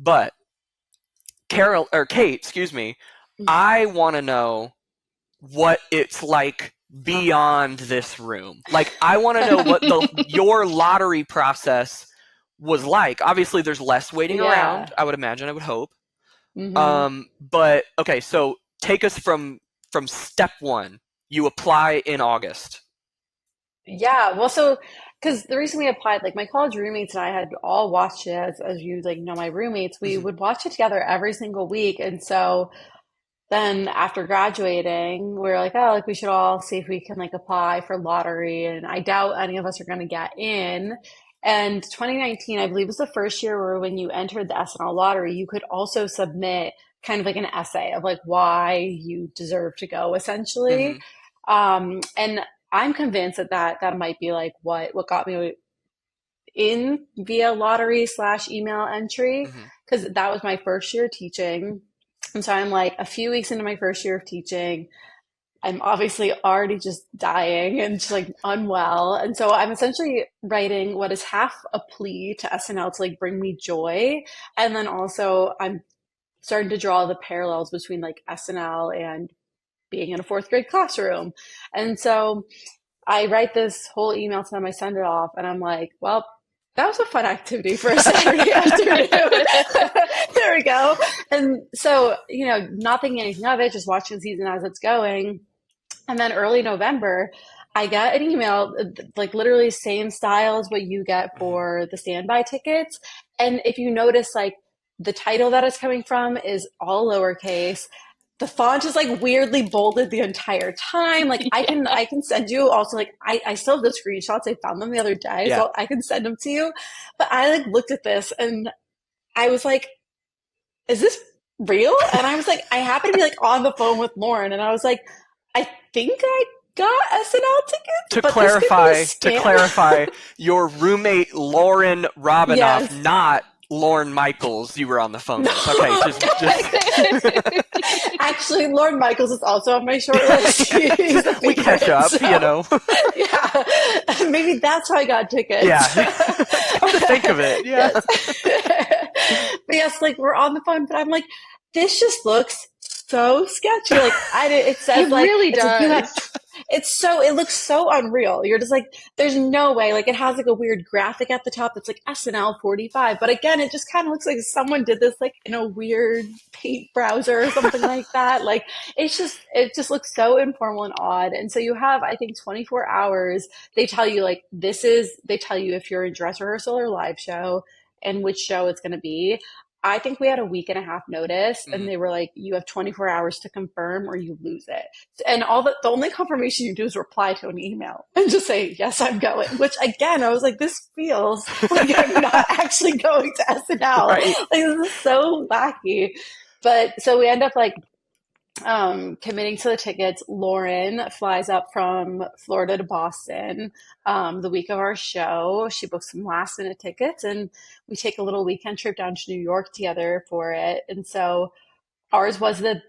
But Kate, excuse me, I want to know what it's like beyond this room. Like, I want to know what your lottery process was like. Obviously, there's less waiting Yeah. around, I would imagine, I would hope. Hmm. But okay, so take us from step one. You apply in August. Yeah. Well, so because the reason we applied, like my college roommates and I had all watched it, as you like know my roommates, we Hmm. would watch it together every single week. And so then after graduating, we were like, oh, like we should all see if we can like apply for lottery. And I doubt any of us are going to get in. And 2019, I believe, was the first year where when you entered the SNL lottery, you could also submit kind of like an essay of like why you deserve to go, essentially. Hmm. And I'm convinced that that might be like what got me in via lottery slash email entry, Hmm. because that was my first year teaching. And so I'm like a few weeks into my first year of teaching. I'm obviously already just dying and just like unwell. And so I'm essentially writing what is half a plea to SNL to like bring me joy. And then also I'm starting to draw the parallels between like SNL and being in a fourth grade classroom. And so I write this whole email to them, I send it off, and I'm like, well, that was a fun activity for a Saturday afternoon. There we go. And so, not thinking anything of it, just watching the season as it's going. And then early November, I get an email, like literally same style as what you get Hmm. for the standby tickets. And if you notice, like the title that it's coming from is all lowercase. The font is like weirdly bolded the entire time. Like I can Yeah. I can send you also like I still have the screenshots. I found them the other day, Yeah. so I can send them to you. But I like looked at this and I was like, is this real? And I was like, I happened to be like on the phone with Lauren and I was like, I think I got SNL tickets, but this could be a To scam. clarify, your roommate Lauren Robinoff, Yes. not Lorne Michaels, you were on the phone No. with. Okay, just Actually, Lord Michaels is also on my short list. He's a we catch favorite. up, you So, know. yeah, maybe that's how I got tickets. Yeah. Come to think of it, yeah. Yes. But yes, like we're on the phone, but I'm like, this just looks so sketchy. Like it It says like, really it's like you have, does. it looks so unreal. You're just like, there's no way. Like it has like a weird graphic at the top that's like SNL 45. But again, it just kind of looks like someone did this like in a weird paint browser or something like that. Like it just looks so informal and odd. And so you have, I think, 24 hours. They tell you like, they tell you if you're in dress rehearsal or live show and which show it's going to be. I think we had a week and a half notice and Mhm. they were like, you have 24 hours to confirm or you lose it. And the only confirmation you do is reply to an email and just say, yes, I'm going, which again, I was like, this feels like I'm not actually going to SNL. Right. Like, this is so wacky. But so we end up like committing to the tickets. Lauren flies up from Florida to Boston the week of our show. She books some last minute tickets, and we take a little weekend trip down to New York together for it. And so ours was the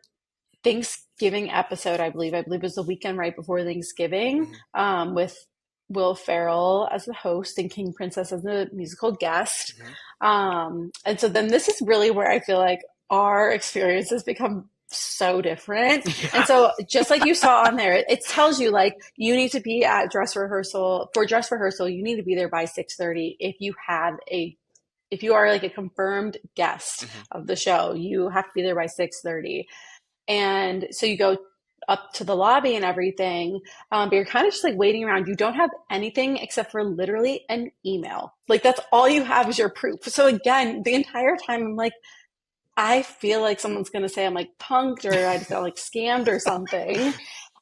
Thanksgiving episode, I believe. I believe it was the weekend right before Thanksgiving, Mhm. with Will Ferrell as the host and King Princess as the musical guest. Mhm. And so then this is really where I feel like our experiences become so different. And Yeah. so just like you saw on there, it tells you like you need to be at dress rehearsal, you need to be there by 6:30 if you are like a confirmed guest Mhm. of the show, you have to be there by 6:30. And so you go up to the lobby and everything, but you're kind of just like waiting around. You don't have anything except for literally an email. Like that's all you have is your proof. So again, the entire time I'm like, I feel like someone's going to say I'm like punked or I just got like scammed or something.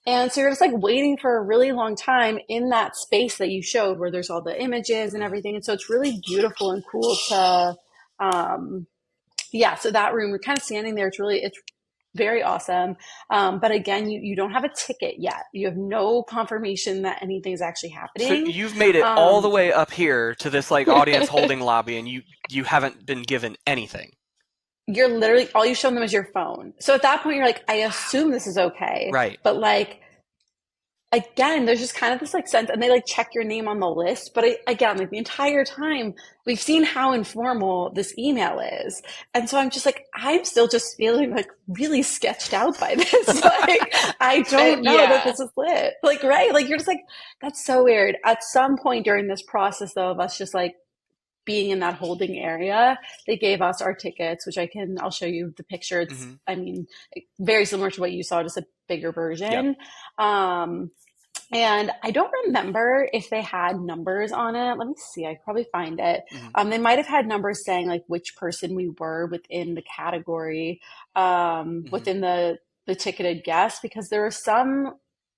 And so you're just like waiting for a really long time in that space that you showed where there's all the images and Mhm. everything. And so it's really beautiful and cool to, um, yeah, so that room, we're kind of standing there. It's very awesome. But again, you don't have a ticket yet. You have no confirmation that anything's actually So happening. you've made it all the Um, way up here to this like audience holding lobby, and you haven't been given anything. you're literally, all you show them is your phone. So at that point, you're like, I Wow. assume this is okay. Right. But like, again, there's just kind of this like sense, and they like check your name on the list. But again, like the entire time, we've seen how informal this email is. And so I'm just like, I'm still just feeling like really sketched out by this. Like, I don't know that Yeah. this is lit. Like, right? Like, you're just like, that's so weird. At some point during this process, though, of us just like being in that holding area, they gave us our tickets, which I'll show you the picture. It's, Hmm. I mean, very similar to what you saw, just a bigger Yep. version. Um, and I don't remember if they had numbers on it. Let me see. I could probably find it. Hmm. They might have had numbers saying like which person we were within the category, Hmm. within the ticketed guest, because there was some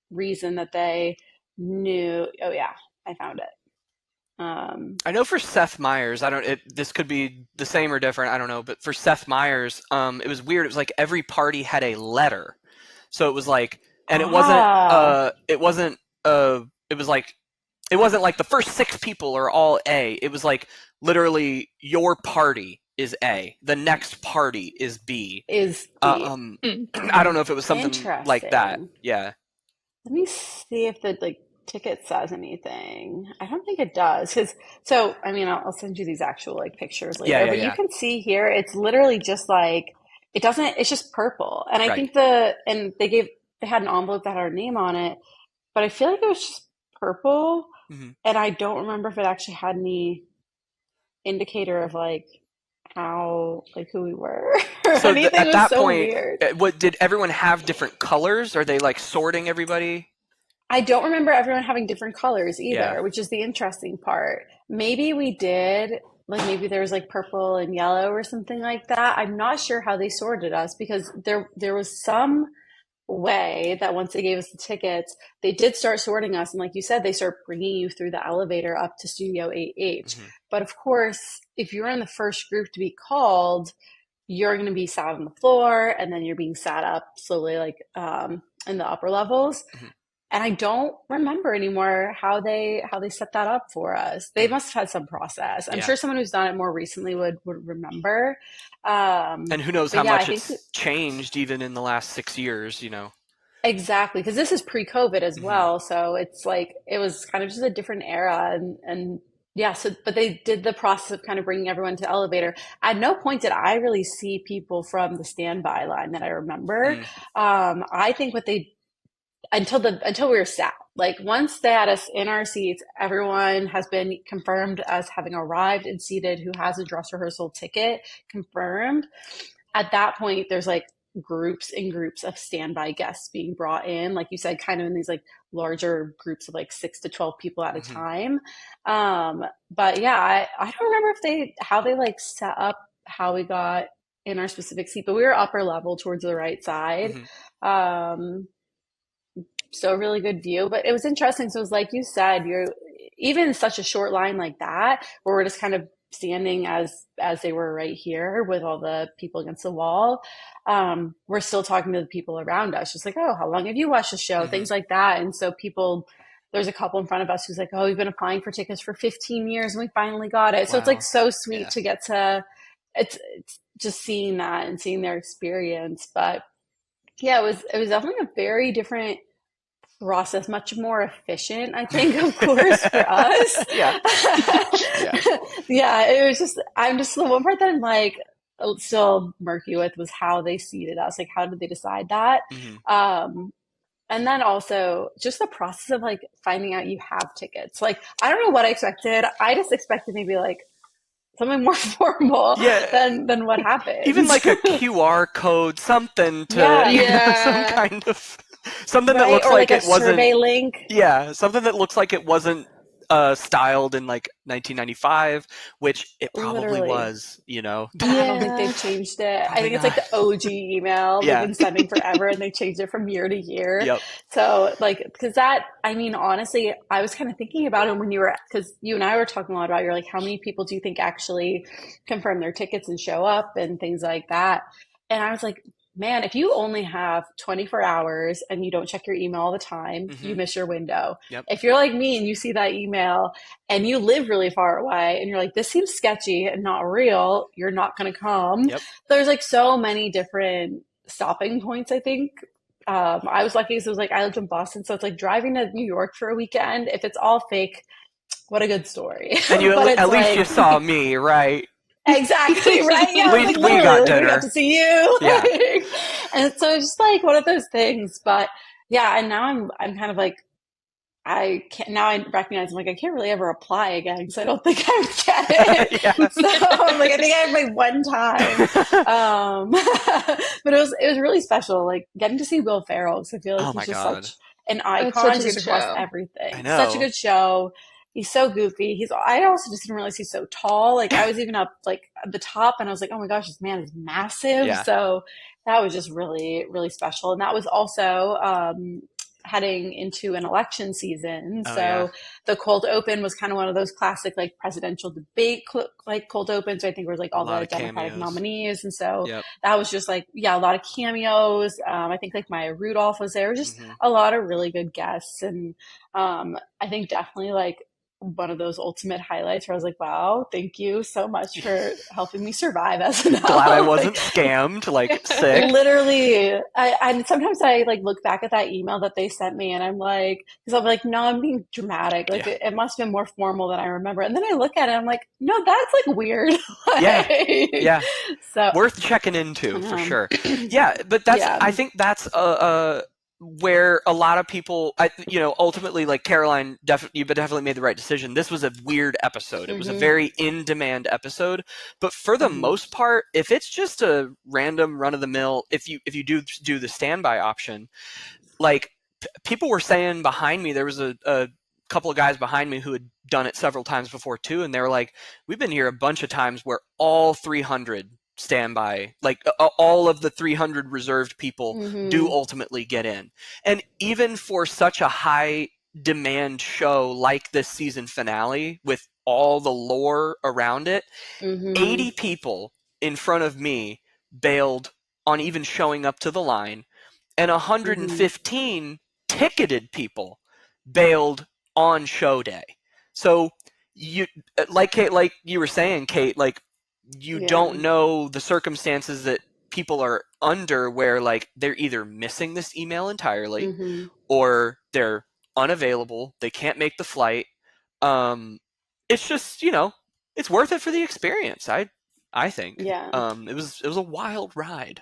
reason that they knew. Oh yeah, I found it. I know for Seth Meyers, I don't. This could be the same or different. I don't know. But for Seth Meyers, it was weird. It was like every party had a letter, so it was like, and it wasn't. Ah, It wasn't. It was like it wasn't like the first six people are all A. It was like literally your party is A, the next party is B. is Uh, B. um, Mm. I don't know if it was something like that. Interesting. Yeah. Let me see if the like ticket says anything. I don't think it does. Because so I mean I'll send you these actual like pictures Yeah. later, Yeah. but you Yeah. can see here it's literally just like it doesn't it's just purple. And I Right. think and they had an envelope that had our name on it, but I feel like it was just purple, Hmm. and I don't remember if it actually had any indicator of like how like who we were or So anything. It at was that so point, weird. what did everyone have different colors? Are they like sorting everybody? I don't remember everyone having different colors Yeah. either, which is the interesting part. Maybe we did, like maybe there was like purple and yellow or something like that. I'm not sure how they sorted us because there was some way that once they gave us the tickets, they did start sorting us. And like you said, they start bringing you through the elevator up to Studio 8H. Hmm. But of course, if you're in the first group to be called, you're going to be sat on the floor and then you're being sat up slowly, like in the upper levels. Hmm. And I don't remember anymore how they set that up for us. They Hmm. must have had some process. I'm Yeah. sure someone who's done it more recently would remember. And who knows But how yeah, I much think it's changed even in the last 6 years, exactly, because this is pre-COVID as Hmm. well, so it's like it was kind of just a different era, and yeah. So, but they did the process of kind of bringing everyone to the elevator. At no point did I really see people from the standby line that I remember. Mm. I think what they until we were sat. Like once they had us in our seats, everyone has been confirmed as having arrived and seated who has a dress rehearsal ticket confirmed. At that point, there's like groups and groups of standby guests being brought in, like you said, kind of in these like larger groups of like 6 to 12 people at a Hmm. time. But yeah, I don't remember if they how they like set up how we got in our specific seat, but we were upper level towards the right side. Hmm. Um, so a really good view. But it was interesting. So it was like you said, you're even in such a short line like that, where we're just kind of standing as they were right here with all the people against the wall. We're still talking to the people around us, just like, oh, how long have you watched the show? Hmm. Things like that. And so people there's a couple in front of us who's like, oh, we've been applying for tickets for 15 years and we finally got it. So it's like Wow. so sweet Yeah. to get to it's just seeing that and seeing their experience. But yeah, it was definitely a very different process, much more efficient, I think, of course, for us. Yeah. Yeah. Yeah, it was just, I'm just the one part that I'm like still murky with was how they seated us. Like, how did they decide that? Hmm. Um, and then also just the process of like finding out you have tickets. Like, I don't know what I expected. I just expected maybe like something more formal Yeah. than what Even happens. like a QR code, something to, Yeah, some Yeah. kind of, something that right. looks Or like like a it wasn't, survey link. yeah, something that looks like it wasn't styled in like 1995, which it probably Literally. was. I don't think Yeah. they've changed it. I Probably think it's not. like the OG email they've Yeah. been sending forever and they changed it from year to year. Yep. So, like, because I mean, honestly, I was kind of thinking about it when because you and I were talking a lot about, you're like, how many people do you think actually confirm their tickets and show up and things like that? And I was like, man, if you only have 24 hours and you don't check your email all the time, Hmm. you miss your window. Yep. If you're like me and you see that email and you live really far away and you're like, this seems sketchy and not real, you're not going to come. Yep. There's like so many different stopping points, I think, I was lucky because it was like I lived in Boston, so it's like driving to New York for a weekend. If it's all fake, what a good story. And you But at it's least you like saw me, right? exactly right. At Yeah, like least we literally, got like I got dinner. to see you. Yeah. Like, and so it's just like one of those things. But yeah, and now I'm kind of like I can't now I recognize I'm like I can't really ever apply again because I don't think I would get Yeah. it. So I'm like I think I had my one time. But it was really special, like getting to see Will Ferrell because I feel like Oh he's my just God. such an That's such icon a just good across show. I everything. Such a know. good show. He's so goofy. I also just didn't realize he's so tall. Like I was even up like at the top and I was like, oh my gosh, this man is massive. Yeah. So that was just really, really special. And that was also heading into an election season. Oh yeah. So the cold open was kind of one of those classic like presidential debate like cold opens. I think it was like A all lot the of Democratic cameos. nominees, and so Yep. that was just like yeah, a lot of cameos. I think like Maya Rudolph was there. Just Hmm. a lot of really good guests, and I think definitely like one of those ultimate highlights where I was like, wow, thank you so much for helping me survive Glad I SNL. wasn't Like scammed, like sick. literally, I sometimes I like look back at that email that they sent me and I'm like, because I'm like, no, I'm being dramatic. Like Yeah. it must have been more formal than I remember. And then I look at it, I'm like, no, that's like weird. Yeah. Like, Yeah. so, Worth checking into for um, sure. Yeah, but yeah. I think that's where a lot of people, ultimately, like Caroline, you definitely made the right decision. This was a weird episode. It was a Hmm. very in-demand episode, but for the Hmm. most part, if it's just a random run-of-the-mill, if you do the standby option, like people were saying behind me, there was a couple of guys behind me who had done it several times before too, and they were like, "We've been here a bunch of times where all 300 standby, like all of the 300 reserved people do Hmm. ultimately get in." And even for such a high demand show like this season finale with all the lore around it, Hmm. 80 people in front of me bailed on even showing up to the line, and Hmm. 115 ticketed people bailed on show day. So you, like Kate, like you were saying, Kate, like you Yeah. don't know the circumstances that people are under where like they're either missing this email entirely Hmm. or they're unavailable, they can't make the flight. um it's just, it's worth it for the experience. I think Yeah. it was a wild ride.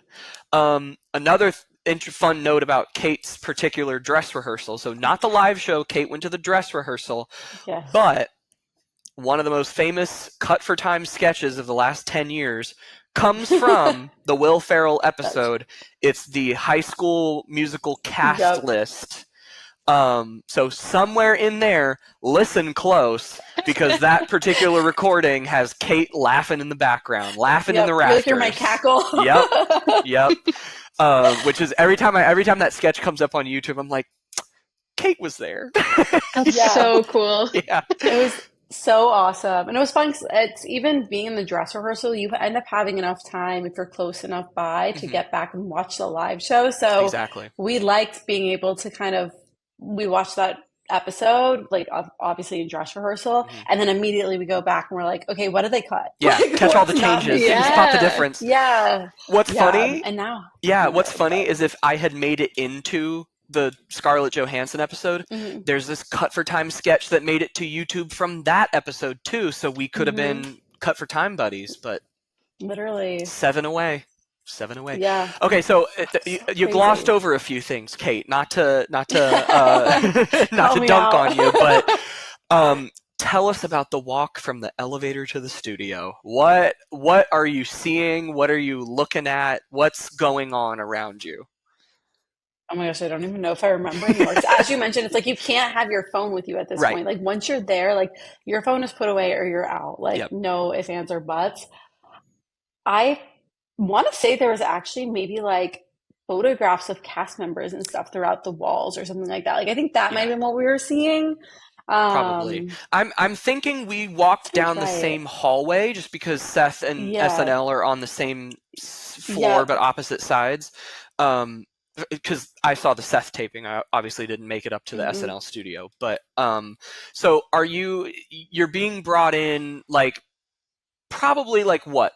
Another fun note about Kate's particular dress rehearsal. So not the live show. Kate went to the dress rehearsal, Yes. but one of the most famous cut for time sketches of the last 10 years comes from the Will Ferrell That's, episode. It's the High School Musical cast yep. list. So somewhere in there, listen close, because that particular recording has Kate laughing in the background, laughing in the Yep. You like hear my rafters. cackle? Yep, yep. Which is every time that sketch comes up on YouTube, I'm like, Kate was there. That's Yeah. so cool. Yeah. It was so awesome. And it was fun 'cause it's even being in the dress rehearsal, you end up having enough time if you're close enough by to Hmm. get back and watch the live show. So Exactly. we liked being able to we watched that episode, like obviously in dress rehearsal, Hmm. and then immediately we go back and we're like, okay, what did they cut? Yeah, Like, catch all the what's not changes, making spot the sense? Yeah. difference. Yeah. What's Yeah. funny And now, Yeah, oh my what's God, funny but is if I had made it into the Scarlett Johansson episode, hmm there's this cut for time sketch that made it to YouTube from that episode too, so we could have hmm been cut for time buddies, but literally. seven away. Seven away. Yeah. Okay, so you, So you glossed crazy. over a few things, Kate. Not to not Help to me dunk out. on you, but um, tell us about the walk from the elevator to the studio. What are you seeing? What are you looking at? What's going on around you? Oh my gosh, I don't even know if I remember anymore. 'Cause as you mentioned, it's like you can't have your phone with you at this Right. point. Like once you're there, like your phone is put away or you're out. Like Yep. no ifs, ands, or buts. I want to say there was actually maybe like photographs of cast members and stuff throughout the walls or something like that. Like I think that might Yeah. have been what we were seeing. Probably. Um, I'm thinking we walked Sounds down the right. same hallway just because Seth and Yeah. SNL are on the same floor but Yep. opposite sides. Um, because I saw the Seth taping, I obviously didn't make it up to the Hmm. SNL studio. But so you're being brought in like probably like what,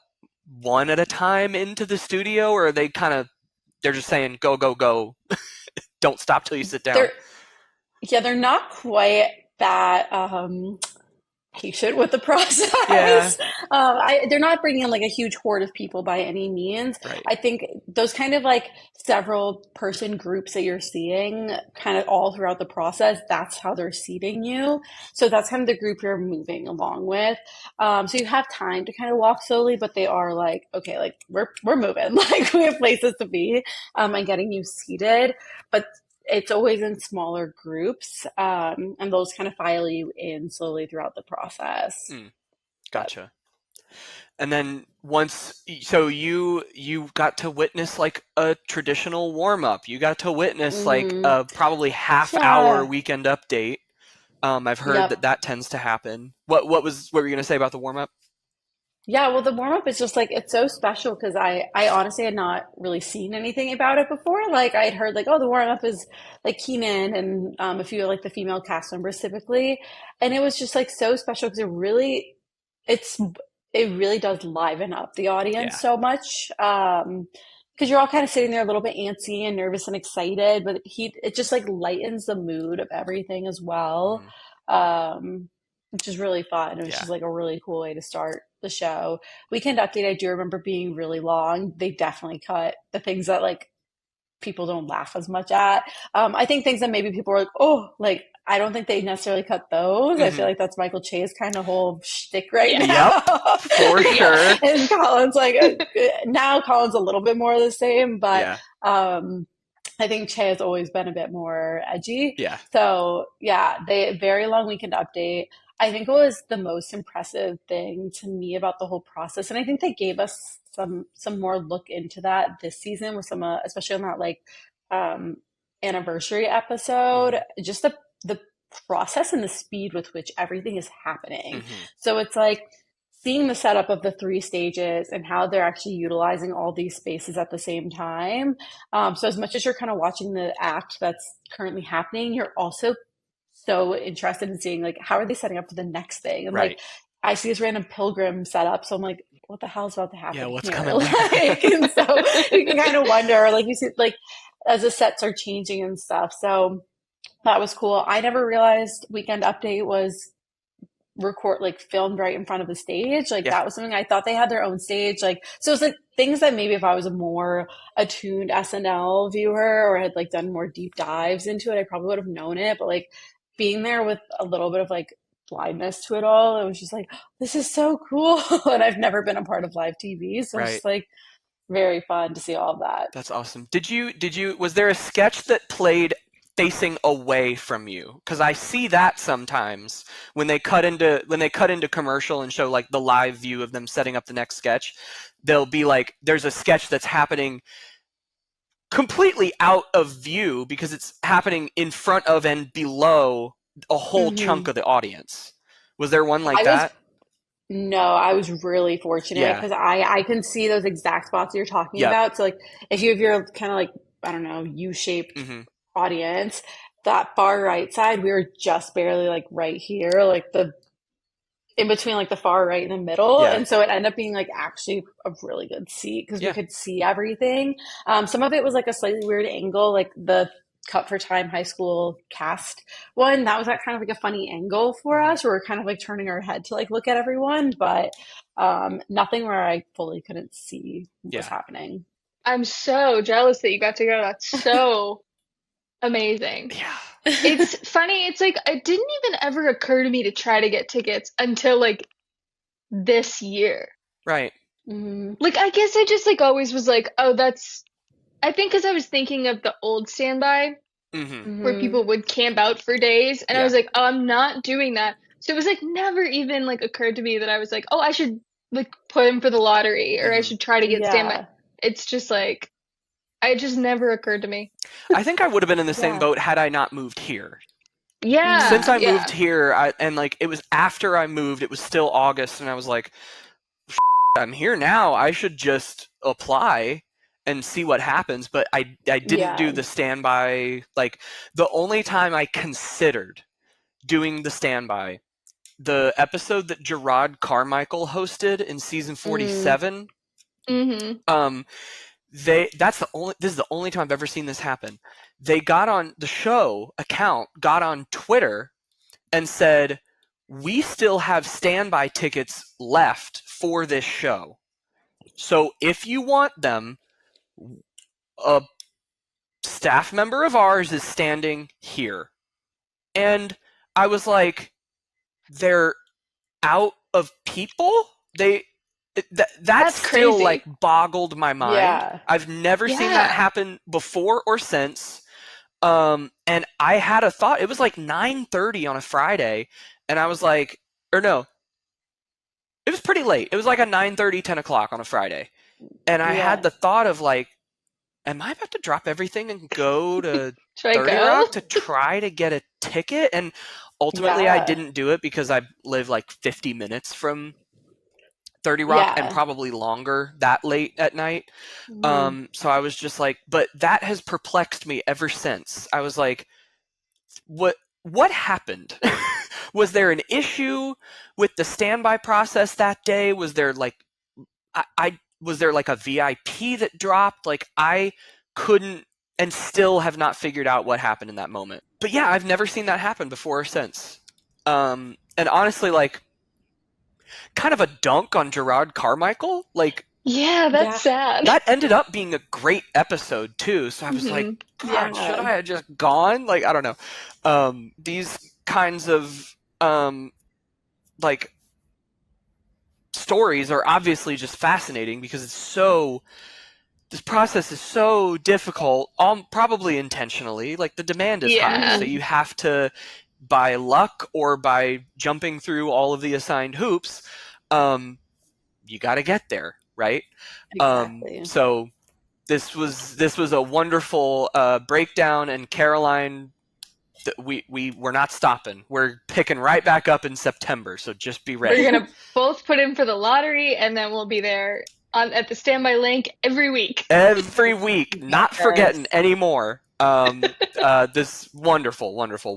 one at a time into the studio, or are they kind of they're just saying go go go? don't stop till you sit down. They're yeah, they're not quite that patient with the Yeah, process. They're not bringing in like a huge horde of people by any means. right. I think those kind of like several person groups that you're seeing kind of all throughout the process, that's how they're seating you. So that's kind of the group you're moving along with. So you have time to kind of walk slowly, but they are like, okay, like we're moving, like we have places to be, and getting you seated. But it's always in smaller groups, and those kind of file you in slowly throughout the process. Mm, But gotcha. And then once, so you got to witness like a traditional warm up. You got to witness like mhm. a probably half hour Yeah, weekend update. I've heard yep. that that tends to happen. What were you gonna say about the warm up? Yeah, well, the warm up is just like it's so special because I honestly had not really seen anything about it before. Like I had heard like, oh, the warm up is like Keenan and a few like the female cast members typically, and it was just like so special because it's it really does liven up the audience Yeah. so much. Because you're all kind of sitting there a little bit antsy and nervous and excited, but it just like lightens the mood of everything as well. Hmm. Um, which is really fun. It was Yeah. just like a really cool way to start the show. Weekend Update, I do remember being really long. They definitely cut the things that like people don't laugh as much at. I think things that maybe people are like, oh, like I don't think they necessarily cut those. I feel Hmm. like that's Michael Che's kind of whole shtick right Yeah. Yep. now. For Yep. sure. And Colin's like now Colin's a little bit more the same, but Yeah. um, I think Che has always been a bit more edgy. Yeah. So yeah, they very long weekend update. I think it was the most impressive thing to me about the whole process, and I think they gave us some more look into that this season with some, especially on that like um, anniversary episode. Hmm. Just the process and the speed with which everything is happening. Hmm. So it's like seeing the setup of the three stages and how they're actually utilizing all these spaces at the same time. So as much as you're kind of watching the act that's currently happening, you're also so interested in seeing like how are they setting up for the next thing. And like Right. I see this random pilgrim setup, so I'm like, what the hell is about to Yeah. happen What's here? coming Like, there? and so you can kind of wonder, like you see, like as the sets are changing and stuff. So that was cool. I never realized Weekend Update was record like filmed right in front of the stage. Like Yeah. that was something I thought they had their own stage. Like so it's like things that maybe if I was a more attuned SNL viewer or had like done more deep dives into it, I probably would have known it. But like being there with a little bit of like blindness to it all, it was just like, this is so cool. And I've never been a part of live TV. So it's Right. just like very fun to see all of that. That's awesome. Was there a sketch that played facing away from you? Because I see that sometimes when they cut into commercial and show like the live view of them setting up the next sketch, they'll be like there's a sketch that's happening completely out of view because it's happening in front of and below a whole chunk Hmm. of the audience. Was there one like I was that? No, I was really fortunate Yeah. because I can see those exact spots you're talking Yep. about. So like if you have your kind of like I don't know U-shaped Hmm. audience, that far right side we were just barely like right here, like the in between like the far right and the middle, Yeah. and so it ended up being like actually a really good seat because we Yeah. could see everything. Some of it was like a slightly weird angle, like the Cut for Time high school cast one. That was that kind of like a funny angle for Hmm. us, where we're kind of like turning our head to like look at everyone, but nothing where I fully couldn't see what was Yeah. happening. I'm so jealous that you got to go. That's so amazing. Yeah. It's funny. It's like it didn't even ever occur to me to try to get tickets until like this year. Right. Hmm. Like I guess I just like always was like, oh, that's I think because I was thinking of the old standby Hmm. where Hmm. people would camp out for days, and I Yeah. was like, oh, I'm not doing that. So it was like never even like occurred to me that I was like, oh, I should like put in for the lottery or I Hmm. should try to get standby. Yeah. It's just like it just never occurred to me. I think I would have been in the same Yeah. boat had I not moved here. Since Hmm. Yeah, I moved yeah. here, and like it was after I moved, it was still August, and I was like, I'm here now. I should just apply and see what happens. But I didn't do Yeah. the standby. Like the only time I considered doing the standby, the episode that Gerard Carmichael hosted in season Mm. 47. Mm-hmm. Um, this is the only time I've ever seen this happen. They got on the show account, got on Twitter and said, "We still have standby tickets left for this show. So if you want them, a staff member of ours is standing here." And I was like, they're out of people? That That's still crazy. like boggled my mind. Yeah. I've never seen that Yeah. happen before or since. And I had a thought. It was like 9:30 on a Friday, and I was like, or no, it was pretty late. It was like a 9:30, 10 o'clock on a Friday. And I had Yeah. the thought of like, am I about to drop everything and go to Should I 30 go? Rock to try to get a ticket? And ultimately I Yeah. didn't do it because I live like 50 minutes from 30 Rock and Yeah. probably longer that late at night. Mhm. So I was just like, but that has perplexed me ever since. I was like, what happened? Was there an issue with the standby process that day? Was there like I was there like a VIP that dropped? Like I couldn't and still have not figured out what happened in that moment. But yeah, I've never seen that happen before or since. And honestly, like kind of a dunk on Gerard Carmichael. Like Yeah, that's Yeah. sad. that ended up being a great episode too. So I was like, Hmm. God, should Yeah. I have just gone? Like I don't know. These kinds of like stories are obviously just fascinating because this process is so difficult, probably intentionally. Like the demand is high, Yeah. so Mhm. you have to, by luck or by jumping through all of the assigned hoops, um, you got to get there, right? Exactly. So this was a wonderful breakdown, and Caroline, we're not stopping. We're picking right back up in September, so just be We're ready. gonna both put in for the lottery, and then we'll be there at the standby link every week. Every week, not Yes. forgetting anymore. This wonderful, wonderful